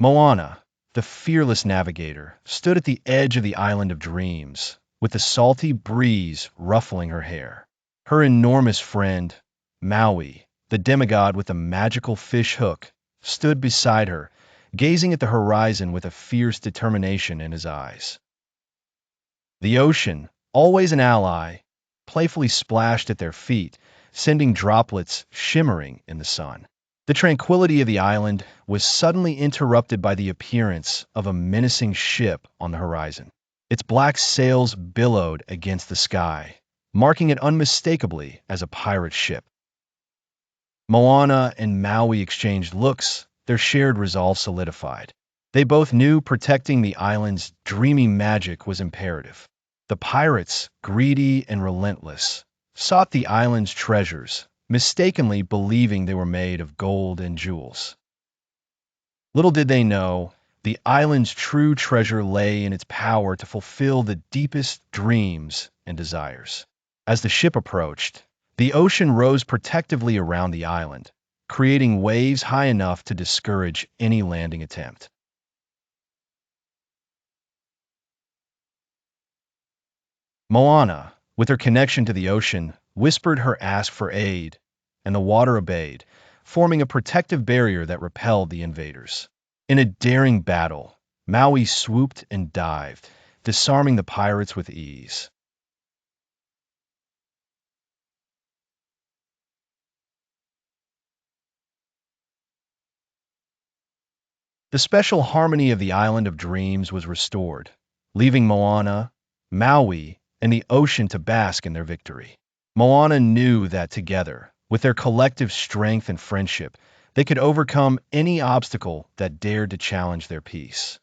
Moana, the fearless navigator, stood at the edge of the island of dreams, with the salty breeze ruffling her hair. Her enormous friend, Maui, the demigod with the magical fish hook, stood beside her, gazing at the horizon with a fierce determination in his eyes. The ocean, always an ally, playfully splashed at their feet, sending droplets shimmering in the sun. The tranquility of the island was suddenly interrupted by the appearance of a menacing ship on the horizon. Its black sails billowed against the sky, marking it unmistakably as a pirate ship. Moana and Maui exchanged looks, their shared resolve solidified. They both knew protecting the island's dreamy magic was imperative. The pirates, greedy and relentless, sought the island's treasures, mistakenly believing they were made of gold and jewels. Little did they know, the island's true treasure lay in its power to fulfill the deepest dreams and desires. As the ship approached, the ocean rose protectively around the island, creating waves high enough to discourage any landing attempt. Moana, with her connection to the ocean, whispered her ask for aid, and the water obeyed, forming a protective barrier that repelled the invaders. In a daring battle, Maui swooped and dived, disarming the pirates with ease. The special harmony of the Island of Dreams was restored, leaving Moana, Maui, and the ocean to bask in their victory. Moana knew that together, with their collective strength and friendship, they could overcome any obstacle that dared to challenge their peace.